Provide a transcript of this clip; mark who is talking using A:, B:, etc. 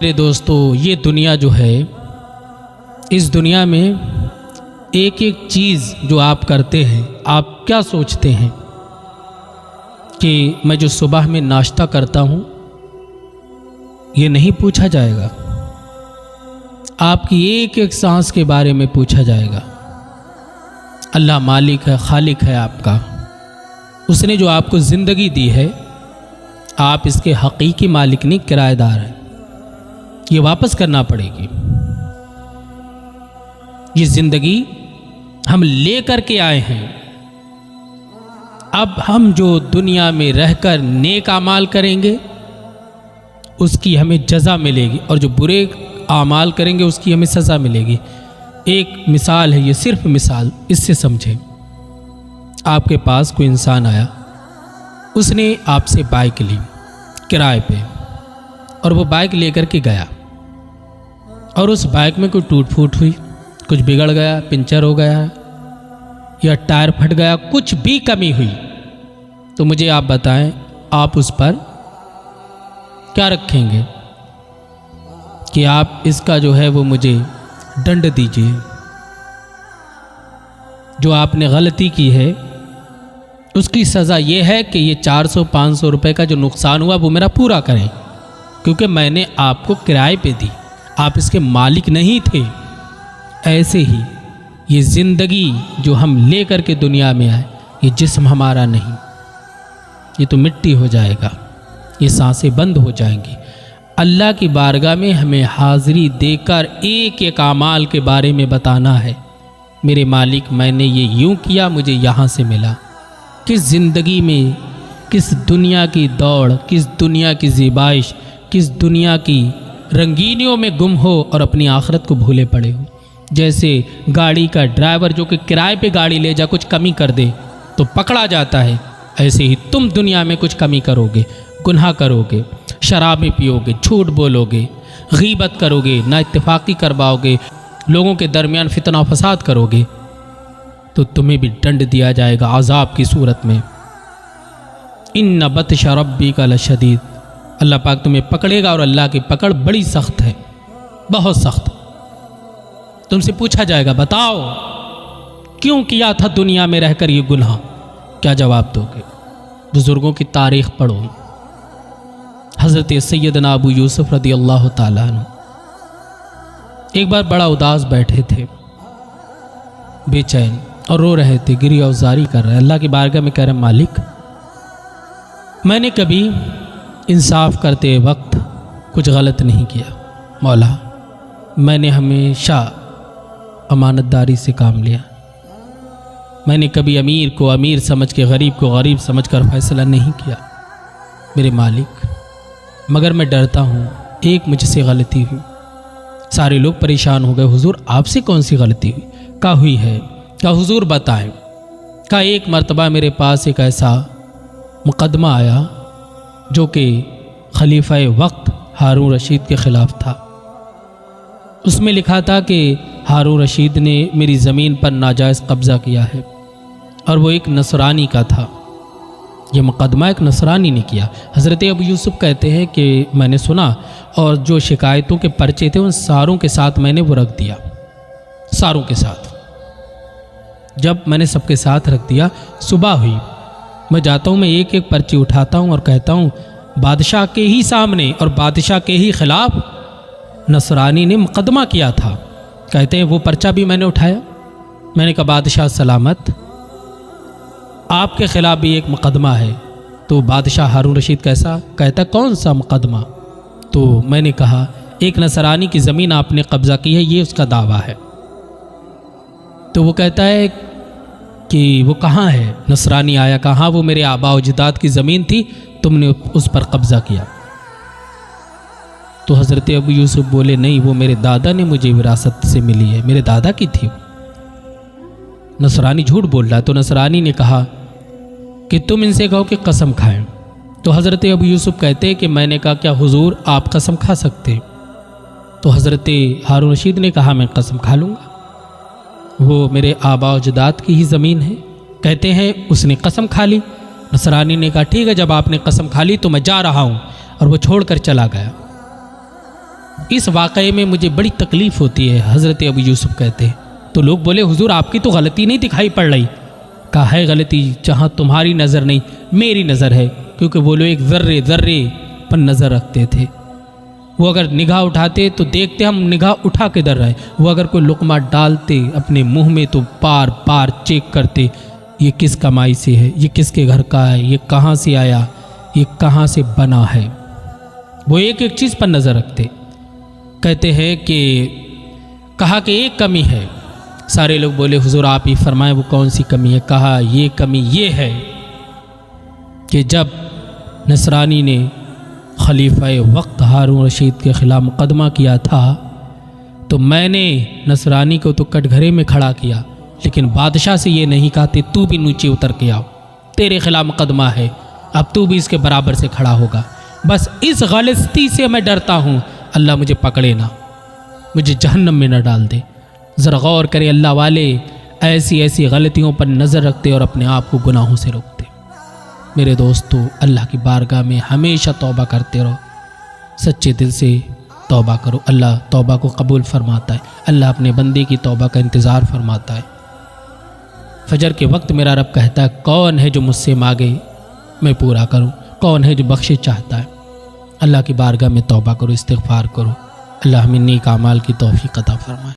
A: میرے دوستو، یہ دنیا جو ہے، اس دنیا میں ایک ایک چیز جو آپ کرتے ہیں، آپ کیا سوچتے ہیں کہ میں جو صبح میں ناشتہ کرتا ہوں یہ نہیں پوچھا جائے گا؟ آپ کی ایک ایک سانس کے بارے میں پوچھا جائے گا۔ اللہ مالک ہے، خالق ہے آپ کا، اس نے جو آپ کو زندگی دی ہے، آپ اس کے حقیقی مالک نہیں، کرایہ دار ہیں۔ یہ واپس کرنا پڑے گی۔ یہ زندگی ہم لے کر کے آئے ہیں۔ اب ہم جو دنیا میں رہ کر نیک اعمال کریں گے اس کی ہمیں جزا ملے گی، اور جو برے اعمال کریں گے اس کی ہمیں سزا ملے گی۔ ایک مثال ہے، یہ صرف مثال، اس سے سمجھیں۔ آپ کے پاس کوئی انسان آیا، اس نے آپ سے بائک لی کرائے پہ، اور وہ بائک لے کر کے گیا، اور اس بائک میں کوئی ٹوٹ پھوٹ ہوئی، کچھ بگڑ گیا، پنچر ہو گیا یا ٹائر پھٹ گیا، کچھ بھی کمی ہوئی، تو مجھے آپ بتائیں، آپ اس پر کیا رکھیں گے کہ آپ اس کا جو ہے وہ مجھے دنڈ دیجیے؟ جو آپ نے غلطی کی ہے اس کی سزا یہ ہے کہ یہ 400-500 روپے کا جو نقصان ہوا وہ میرا پورا کریں، کیونکہ میں نے آپ کو کرائے پہ دی، آپ اس کے مالک نہیں تھے۔ ایسے ہی یہ زندگی جو ہم لے کر کے دنیا میں آئے، یہ جسم ہمارا نہیں، یہ تو مٹی ہو جائے گا، یہ سانسیں بند ہو جائیں گی۔ اللہ کی بارگاہ میں ہمیں حاضری دے کر ایک ایک اعمال کے بارے میں بتانا ہے، میرے مالک میں نے یہ یوں کیا، مجھے یہاں سے ملا۔ کس زندگی میں، کس دنیا کی دوڑ، کس دنیا کی زیبائش، کس دنیا کی رنگینیوں میں گم ہو اور اپنی آخرت کو بھولے پڑے ہو۔ جیسے گاڑی کا ڈرائیور جو کہ کرائے پہ گاڑی لے جا کچھ کمی کر دے تو پکڑا جاتا ہے، ایسے ہی تم دنیا میں کچھ کمی کرو گے، گناہ کرو گے، شرابیں پیو گے، جھوٹ بولو گے، غیبت کرو گے، نا اتفاقی کرواؤ گے، لوگوں کے درمیان فتنہ و فساد کرو گے، تو تمہیں بھی دنڈ دیا جائے گا عذاب کی صورت میں۔ ان بطش ربک لشدید، اللہ پاک تمہیں پکڑے گا، اور اللہ کی پکڑ بڑی سخت ہے، بہت سخت۔ تم سے پوچھا جائے گا، بتاؤ کیوں کیا تھا دنیا میں رہ کر یہ گناہ؟ کیا جواب دو گے؟ بزرگوں کی تاریخ پڑھو۔ حضرت سیدنا ابو یوسف رضی اللہ تعالیٰ عنہ ایک بار بڑا اداس بیٹھے تھے، بے چین، اور رو رہے تھے، گریہ و زاری کر رہے، اللہ کی بارگاہ میں کہہ رہے، مالک میں نے کبھی انصاف کرتے وقت کچھ غلط نہیں کیا، مولا میں نے ہمیشہ امانت داری سے کام لیا، میں نے کبھی امیر کو امیر سمجھ کے غریب کو غریب سمجھ کر فیصلہ نہیں کیا، میرے مالک مگر میں ڈرتا ہوں ایک مجھ سے غلطی ہوئی۔ سارے لوگ پریشان ہو گئے، حضور آپ سے کون سی غلطی ہوئی؟ کیا ہوئی ہے؟ کیا حضور بتائیں؟ کہا ایک مرتبہ میرے پاس ایک ایسا مقدمہ آیا جو کہ خلیفہ وقت ہارون رشید کے خلاف تھا۔ اس میں لکھا تھا کہ ہارون رشید نے میری زمین پر ناجائز قبضہ کیا ہے، اور وہ ایک نصرانی کا تھا۔ یہ مقدمہ ایک نصرانی نے کیا۔ حضرت ابو یوسف کہتے ہیں کہ میں نے سنا، اور جو شکایتوں کے پرچے تھے ان ساروں کے ساتھ میں نے وہ رکھ دیا، ساروں کے ساتھ۔ جب میں نے سب کے ساتھ رکھ دیا، صبح ہوئی، میں جاتا ہوں، میں ایک ایک پرچی اٹھاتا ہوں اور کہتا ہوں بادشاہ کے ہی سامنے اور بادشاہ کے ہی خلاف نصرانی نے مقدمہ کیا تھا۔ کہتے ہیں وہ پرچہ بھی میں نے اٹھایا، میں نے کہا بادشاہ سلامت، آپ کے خلاف بھی ایک مقدمہ ہے۔ تو بادشاہ ہارون رشید کیسا؟ کہتا کون سا مقدمہ؟ تو میں نے کہا ایک نصرانی کی زمین آپ نے قبضہ کی ہے، یہ اس کا دعویٰ ہے۔ تو وہ کہتا ہے کہ وہ کہاں ہے نصرانی آیا، کہاں وہ میرے آباء و اجداد کی زمین تھی، تم نے اس پر قبضہ کیا؟ تو حضرت ابو یوسف بولے نہیں، وہ میرے دادا نے مجھے وراثت سے ملی ہے، میرے دادا کی تھی۔ نصرانی جھوٹ بول رہا، تو نصرانی نے کہا کہ تم ان سے کہو کہ قسم کھائیں۔ تو حضرت ابو یوسف کہتے کہ میں نے کہا کیا حضور آپ قسم کھا سکتے؟ تو حضرت ہارون رشید نے کہا میں قسم کھا لوں گا، وہ میرے آباء و اجداد کی ہی زمین ہے۔ کہتے ہیں اس نے قسم کھا لی۔ نصرانی نے کہا ٹھیک ہے، جب آپ نے قسم کھا لی تو میں جا رہا ہوں، اور وہ چھوڑ کر چلا گیا۔ اس واقعے میں مجھے بڑی تکلیف ہوتی ہے، حضرت ابو یوسف کہتے ہیں۔ تو لوگ بولے حضور آپ کی تو غلطی نہیں دکھائی پڑ رہی۔ کہا ہے غلطی جہاں تمہاری نظر نہیں میری نظر ہے، کیونکہ وہ لوگ ایک ذرے پر نظر رکھتے تھے۔ وہ اگر نگاہ اٹھاتے تو دیکھتے ہم نگاہ اٹھا کے در رہے، وہ اگر کوئی لقمہ ڈالتے اپنے منہ میں تو بار بار چیک کرتے یہ کس کمائی سے ہے، یہ کس کے گھر کا ہے، یہ کہاں سے آیا، یہ کہاں سے بنا ہے۔ وہ ایک ایک چیز پر نظر رکھتے۔ کہتے ہیں کہ کہا کہ ایک کمی ہے۔ سارے لوگ بولے حضور آپ ہی فرمائیں وہ کون سی کمی ہے۔ کہا یہ کمی یہ ہے کہ جب نصرانی نے خلیفہ وقت ہارون رشید کے خلاف مقدمہ کیا تھا تو میں نے نصرانی کو تو کٹ گھرے میں کھڑا کیا، لیکن بادشاہ سے یہ نہیں کہتے تو بھی نیچے اتر کے آؤ، تیرے خلاف مقدمہ ہے، اب تو بھی اس کے برابر سے کھڑا ہوگا۔ بس اس غلطی سے میں ڈرتا ہوں اللہ مجھے پکڑے نہ، مجھے جہنم میں نہ ڈال دے۔ ذرا غور کرے، اللہ والے ایسی غلطیوں پر نظر رکھتے اور اپنے آپ کو گناہوں سے روکتے۔ میرے دوستو، اللہ کی بارگاہ میں ہمیشہ توبہ کرتے رہو، سچے دل سے توبہ کرو، اللہ توبہ کو قبول فرماتا ہے، اللہ اپنے بندے کی توبہ کا انتظار فرماتا ہے۔ فجر کے وقت میرا رب کہتا ہے کون ہے جو مجھ سے مانگے میں پورا کروں، کون ہے جو بخشش چاہتا ہے۔ اللہ کی بارگاہ میں توبہ کرو، استغفار کرو، اللہ ہمیں نیک اعمال کی توفیق عطا فرمائے۔